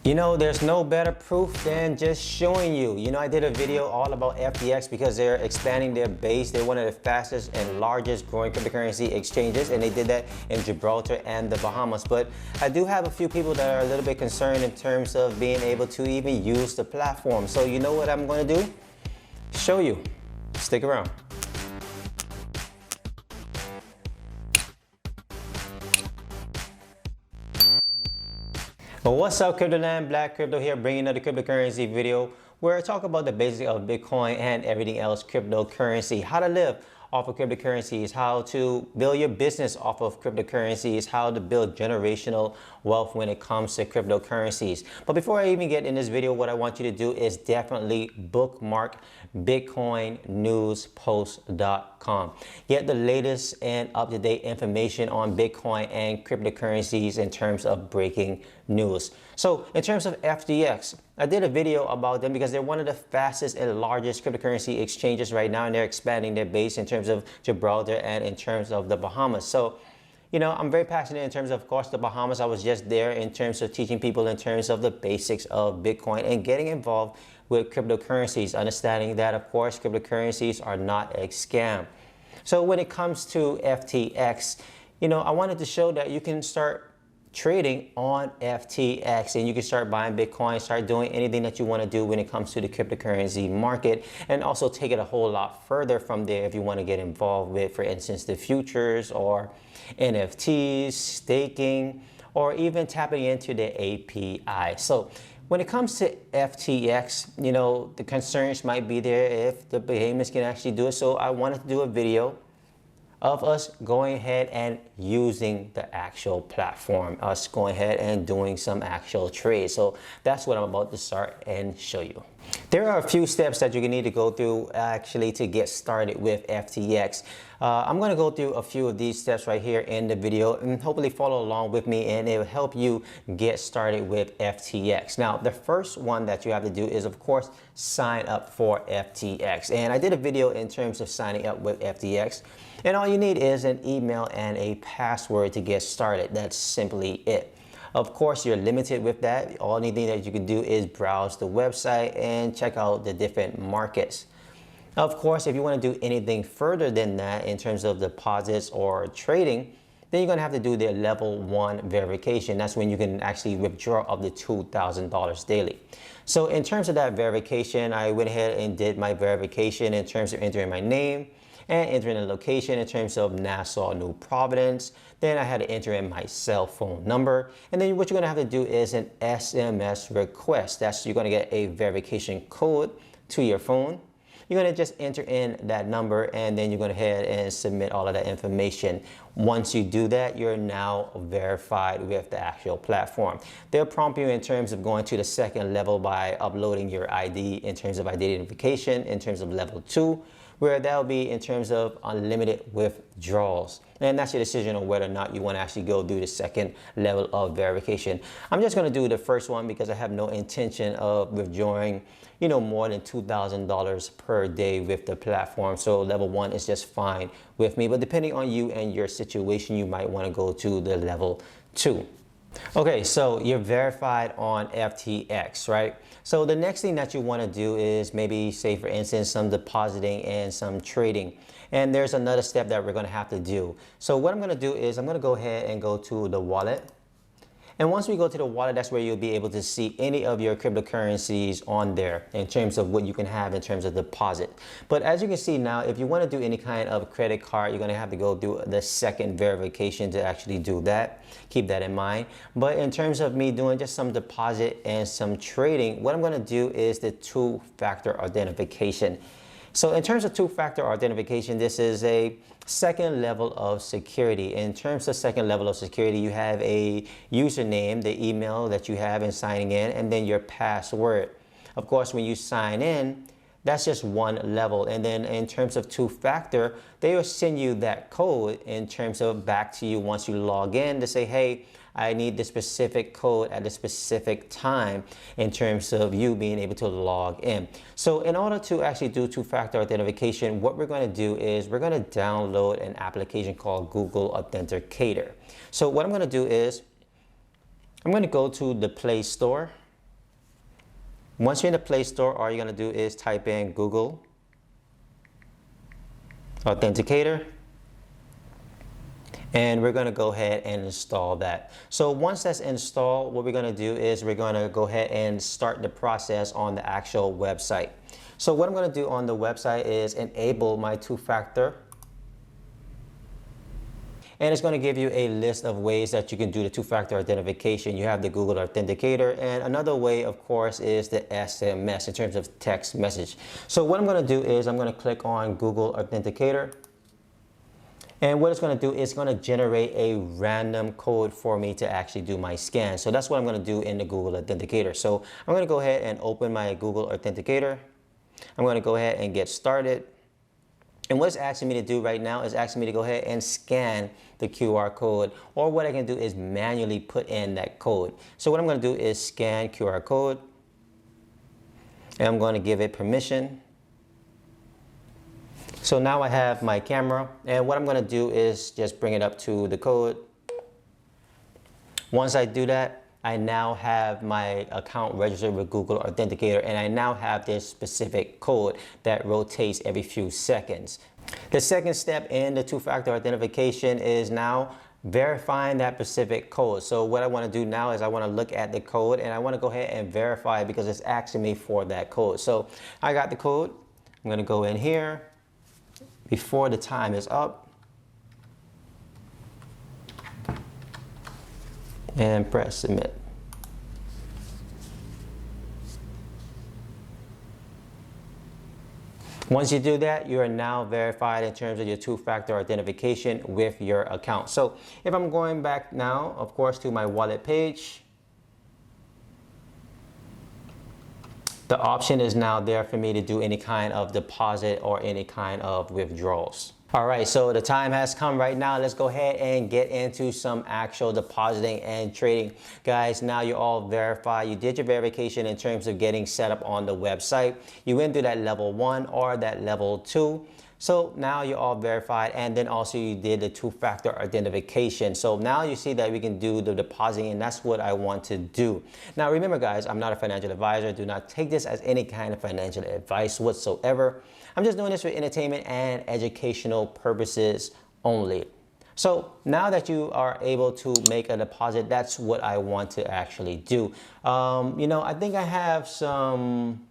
You know, there's no better proof than just showing you. You know, I did a video all about FTX because they're expanding their base. They're one of the fastest and largest growing cryptocurrency exchanges, and they did that in Gibraltar and the Bahamas. But I do have a few people that are a little bit concerned in terms of being able to even use the platform. So you know what I'm going to do? Show you. Stick around. Well, what's up, Cryptoland? Black Crypto here, bringing another cryptocurrency video where I talk about the basics of Bitcoin and everything else cryptocurrency, how to live off of cryptocurrencies, how to build your business off of cryptocurrencies, how to build generational wealth when it comes to cryptocurrencies. But before I even get in this video, what I want you to do is definitely bookmark bitcoinnewspost.com. Get the latest and up-to-date information on Bitcoin and cryptocurrencies in terms of breaking news. So in terms of FTX, I did a video about them because they're one of the fastest and largest cryptocurrency exchanges right now, and they're expanding their base in terms of Gibraltar and in terms of the Bahamas. So, you know, I'm very passionate in terms of course, the Bahamas. I was just there in terms of teaching people in terms of the basics of Bitcoin and getting involved with cryptocurrencies, understanding that, of course, cryptocurrencies are not a scam. So when it comes to FTX, you know, I wanted to show that you can start trading on FTX and you can start buying Bitcoin, start doing anything that you want to do when it comes to the cryptocurrency market, and also take it a whole lot further from there if you want to get involved with, for instance, the futures or NFTs, staking, or even tapping into the API. So when it comes to FTX, you know, the concerns might be there if the Bahamas can actually do it. So I wanted to do a video of us going ahead and using the actual platform, us going ahead and doing some actual trades. So that's what I'm about to start and show you. There are a few steps that you need to go through actually to get started with FTX. I'm going to go through a few of these steps right here in the video and hopefully follow along with me, and it will help you get started with FTX. Now, the first one that you have to do is, of course, sign up for FTX. And I did a video in terms of signing up with FTX. And all you need is an email and a password to get started. That's simply it. Of course, you're limited with that. Only thing that you can do is browse the website and check out the different markets. Of course, if you want to do anything further than that in terms of deposits or trading, then you're going to have to do the level 1 verification. That's when you can actually withdraw up to $2,000 daily. So in terms of that verification, I went ahead and did my verification in terms of entering my name and entering the location in terms of Nassau, New Providence. Then I had to enter in my cell phone number. And then what you're going to have to do is an SMS request. That's, you're going to get a verification code to your phone. You're going to just enter in that number, and then you're going to head and submit all of that information. Once you do that, you're now verified with the actual platform. They'll prompt you in terms of going to the second level by uploading your ID in terms of identification, in terms of level 2, where that'll be in terms of unlimited withdrawals. And that's your decision on whether or not you want to actually go do the second level of verification. I'm just going to do the first one because I have no intention of withdrawing, you know, more than $2,000 per day with the platform. So level 1 is just fine with me. But depending on you and your situation, you might want to go to the level 2. Okay, so you're verified on FTX, right? So the next thing that you want to do is maybe, say for instance, some depositing and some trading. And there's another step that we're going to have to do. So what I'm going to do is I'm going to go ahead and go to the wallet. And once we go to the wallet, that's where you'll be able to see any of your cryptocurrencies on there in terms of what you can have in terms of deposit. But as you can see now, if you want to do any kind of credit card, you're going to have to go through the second verification to actually do that. Keep that in mind. But in terms of me doing just some deposit and some trading, what I'm going to do is the two-factor authentication. So in terms of two-factor authentication, this is a second level of security. In terms of second level of security, you have a username, the email that you have in signing in, and then your password. Of course, when you sign in, that's just one level. And then in terms of two-factor, they will send you that code in terms of back to you once you log in to say, hey, I need the specific code at a specific time in terms of you being able to log in. So in order to actually do two-factor authentication, what we're going to do is we're going to download an application called Google Authenticator. So what I'm going to do is I'm going to go to the Play Store. Once you're in the Play Store, all you're going to do is type in Google Authenticator. And we're going to go ahead and install that. So once that's installed, what we're going to do is we're going to go ahead and start the process on the actual website. So what I'm going to do on the website is enable my two-factor. And it's going to give you a list of ways that you can do the two-factor authentication. You have the Google Authenticator, and another way, of course, is the SMS in terms of text message. So what I'm going to do is I'm going to click on Google Authenticator. And what it's going to do is going to generate a random code for me to actually do my scan. So that's what I'm going to do in the Google Authenticator. So I'm going to go ahead and open my Google Authenticator. I'm going to go ahead and get started. And what it's asking me to do right now is asking me to go ahead and scan the QR code. Or what I can do is manually put in that code. So what I'm going to do is scan QR code. And I'm going to give it permission. So now I have my camera, and what I'm going to do is just bring it up to the code. Once I do that, I now have my account registered with Google Authenticator, and I now have this specific code that rotates every few seconds. The second step in the two-factor authentication is now verifying that specific code. So what I want to do now is I want to look at the code, and I want to go ahead and verify it because it's asking me for that code. So I got the code. I'm going to go in here before the time is up and press submit. Once you do that, you are now verified in terms of your two-factor authentication with your account. So if I'm going back now, of course, to my wallet page, the option is now there for me to do any kind of deposit or any kind of withdrawals. All right, so the time has come right now. Let's go ahead and get into some actual depositing and trading. Guys, now you're all verified. You did your verification in terms of getting set up on the website. You went through that level 1 or that level 2. So now you're all verified, and then also you did the two-factor authentication. So now you see that we can do the depositing, and that's what I want to do. Now remember guys, I'm not a financial advisor. Do not take this as any kind of financial advice whatsoever. I'm just doing this for entertainment and educational purposes only. So now that you are able to make a deposit, that's what I want to actually do. You know, I think I have some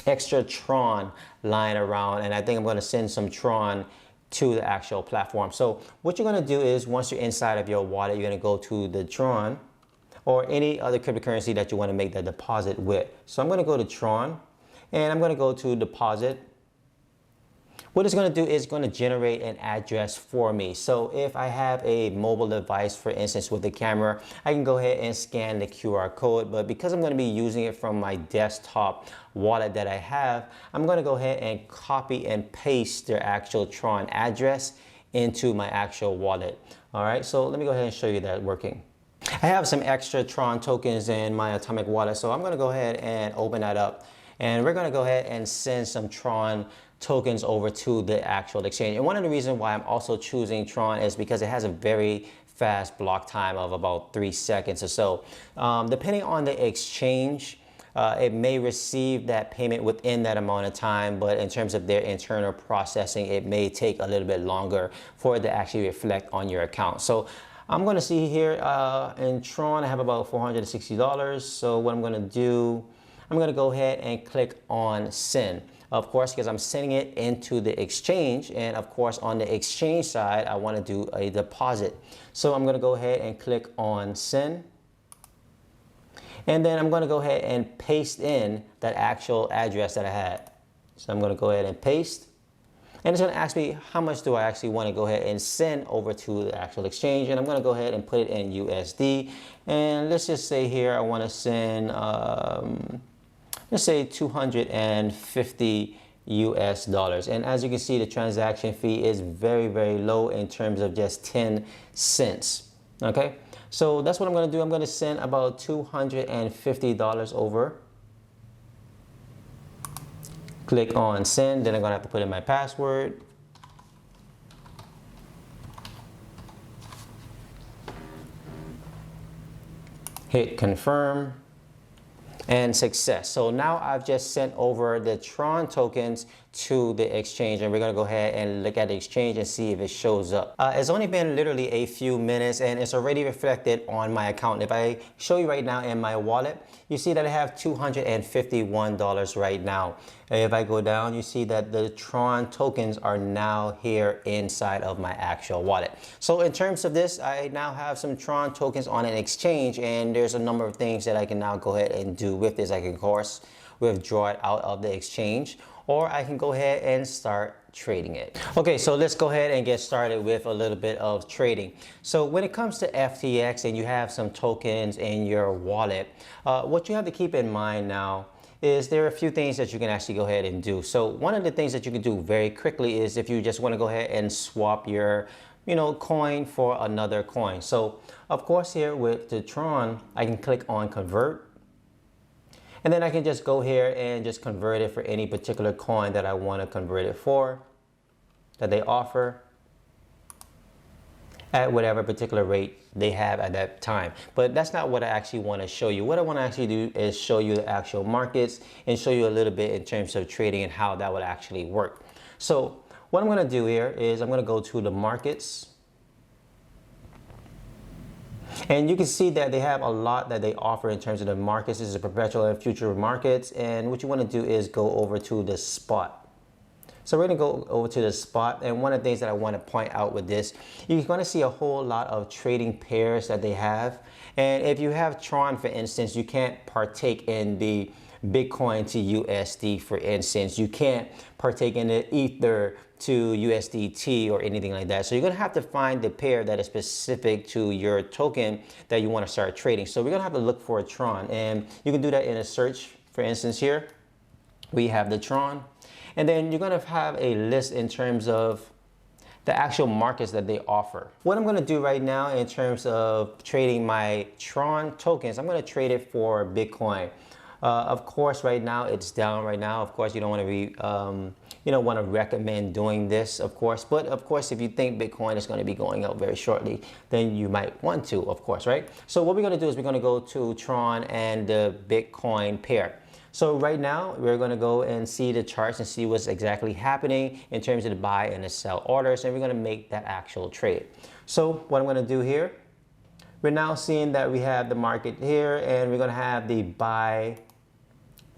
extra Tron lying around, and I think I'm going to send some Tron to the actual platform. So what you're going to do is once you're inside of your wallet, you're going to go to the Tron or any other cryptocurrency that you want to make the deposit with. So I'm going to go to Tron, and I'm going to go to deposit. What it's going to do is going to generate an address for me. So if I have a mobile device, for instance, with the camera, I can go ahead and scan the QR code. But because I'm going to be using it from my desktop wallet that I have, I'm going to go ahead and copy and paste their actual Tron address into my actual wallet. All right, so let me go ahead and show you that working. I have some extra Tron tokens in my Atomic wallet, so I'm going to go ahead and open that up. And we're going to go ahead and send some Tron tokens over to the actual exchange. And one of the reasons why I'm also choosing Tron is because it has a very fast block time of about 3 seconds or so. Depending on the exchange, it may receive that payment within that amount of time, but in terms of their internal processing, it may take a little bit longer for it to actually reflect on your account. So I'm going to see here in Tron, I have about $460. So what I'm going to do, I'm going to go ahead and click on send. Of course, because I'm sending it into the exchange, and of course on the exchange side, I want to do a deposit. So I'm going to go ahead and click on send. And then I'm going to go ahead and paste in that actual address that I had. So I'm going to go ahead and paste. And it's going to ask me how much do I actually want to go ahead and send over to the actual exchange. And I'm going to go ahead and put it in USD. And let's just say here I want to send, let's say $250 US. And as you can see, the transaction fee is very, very low in terms of just 10 cents. Okay, so that's what I'm going to do. I'm going to send about $250 over. Click on send, then I'm going to have to put in my password. Hit confirm. and success. So now I've just sent over the Tron tokens to the exchange, and we're gonna go ahead and look at the exchange and see if it shows up. It's only been literally a few minutes and it's already reflected on my account. If I show you right now in my wallet, you see that I have $251 right now. If I go down, you see that the Tron tokens are now here inside of my actual wallet. So in terms of this, I now have some Tron tokens on an exchange, and there's a number of things that I can now go ahead and do with this. I can, of course, withdraw it out of the exchange, or I can go ahead and start trading it. Okay, so let's go ahead and get started with a little bit of trading. So when it comes to FTX and you have some tokens in your wallet, what you have to keep in mind now is there are a few things that you can actually go ahead and do. So one of the things that you can do very quickly is if you just want to go ahead and swap your coin for another coin. So of course here with the Tron, I can click on convert. And then I can just go here and just convert it for any particular coin that I want to convert it for, that they offer at whatever particular rate they have at that time. But that's not what I actually want to show you. What I want to actually do is show you the actual markets and show you a little bit in terms of trading and how that would actually work. So what I'm going to do here is I'm going to go to the markets. And you can see that they have a lot that they offer in terms of the markets. This is a perpetual and future markets. And what you want to do is go over to the spot. So we're going to go over to the spot. And one of the things that I want to point out with this, you're going to see a whole lot of trading pairs that they have. And if you have Tron, for instance, you can't partake in the Bitcoin to USD, for instance. You can't partake in the Ether to USDT or anything like that. So you're gonna have to find the pair that is specific to your token that you wanna start trading. So we're gonna have to look for a Tron, and you can do that in a search. For instance, here we have the Tron, and then you're gonna have a list in terms of the actual markets that they offer. What I'm gonna do right now in terms of trading my Tron tokens, I'm gonna trade it for Bitcoin. Of course, right now it's down right now. Of course, you don't want to be, want to recommend doing this, of course. But of course, if you think Bitcoin is going to be going up very shortly, then you might want to, of course, right? So what we're going to do is we're going to go to Tron and the Bitcoin pair. So right now, we're going to go and see the charts and see what's exactly happening in terms of the buy and the sell orders, and we're going to make that actual trade. So what I'm going to do here, we're now seeing that we have the market here, and we're going to have the buy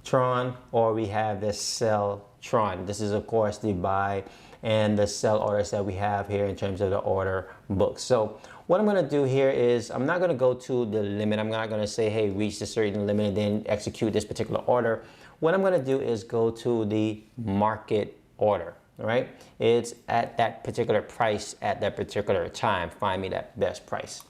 Tron, or we have the sell Tron. This is of course the buy and the sell orders that we have here in terms of the order book. So what I'm going to do here is I'm not going to go to the limit. I'm not going to say, hey, reach a certain limit and then execute this particular order. What I'm going to do is go to the market order. All right, it's at that particular price at that particular time. Find me that best price.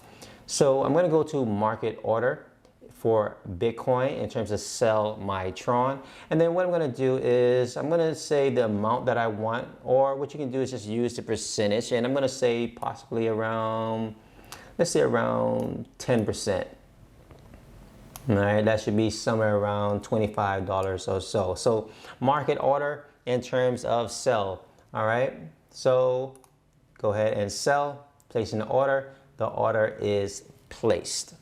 So I'm going to go to market order for Bitcoin in terms of sell my Tron. And then what I'm going to do is I'm going to say the amount that I want, or what you can do is just use the percentage. And I'm going to say possibly around, let's say around 10%. All right, that should be somewhere around $25 or so. So market order in terms of sell. All right, so go ahead and sell, placing the order. The order is placed.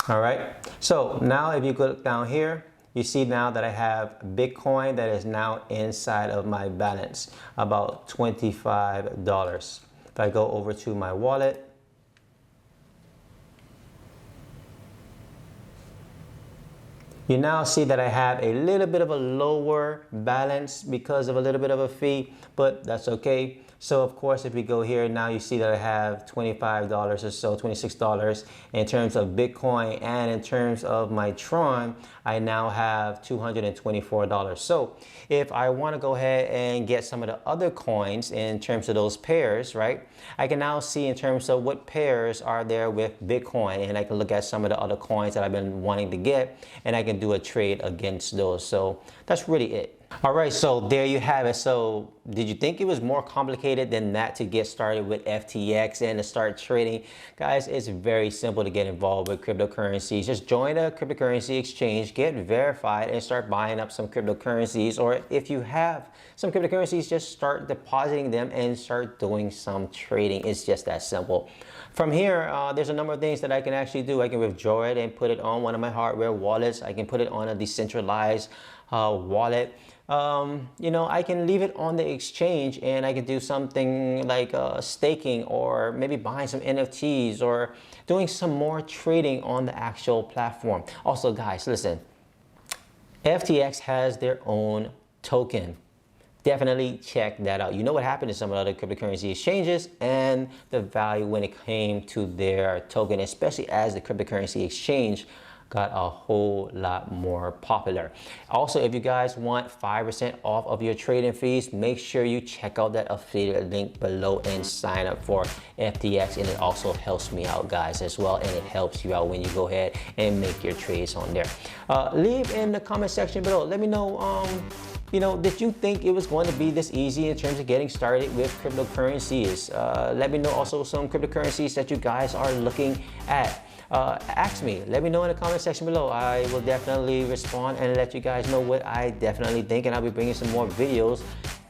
All right, so now if you go down here, you see now that I have Bitcoin that is now inside of my balance, about $25. If I go over to my wallet, you now see that I have a little bit of a lower balance because of a little bit of a fee, but that's okay. So of course, if we go here now, you see that I have $25 or so, $26 in terms of Bitcoin, and in terms of my Tron, I now have $224. So if I want to go ahead and get some of the other coins in terms of those pairs, right, I can now see in terms of what pairs are there with Bitcoin, and I can look at some of the other coins that I've been wanting to get, and I can do a trade against those. So that's really it. All right, so there you have it. So did you think it was more complicated than that to get started with FTX and to start trading? Guys, it's very simple to get involved with cryptocurrencies. Just join a cryptocurrency exchange, get verified, and start buying up some cryptocurrencies. Or if you have some cryptocurrencies, just start depositing them and start doing some trading. It's just that simple. From here, there's a number of things that I can actually do. I can withdraw it and put it on one of my hardware wallets. I can put it on a decentralized wallet. You know, I can leave it on the exchange and I can do something like staking, or maybe buying some NFTs, or doing some more trading on the actual platform. Also, guys, listen, FTX has their own token. Definitely check that out. You know what happened to some of the other cryptocurrency exchanges and the value when it came to their token, especially as the cryptocurrency exchange got a whole lot more popular. Also, if you guys want 5% off of your trading fees, make sure you check out that affiliate link below and sign up for FTX. And it also helps me out, guys, as well. And it helps you out when you go ahead and make your trades on there. Leave in the comment section below. Let me know, you know, did you think it was going to be this easy in terms of getting started with cryptocurrencies? Let me know also some cryptocurrencies that you guys are looking at. Ask me, let me know in the comment section below. I will definitely respond and let you guys know what I definitely think, and I'll be bringing some more videos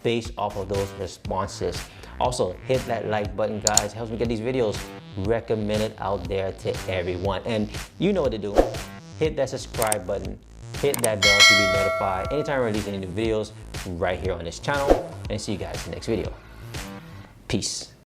based off of those responses. Also, hit that like button, guys. It helps me get these videos recommended out there to everyone. And you know what to do. Hit that subscribe button, hit that bell to be notified anytime I release any new videos right here on this channel, and see you guys in the next video. Peace.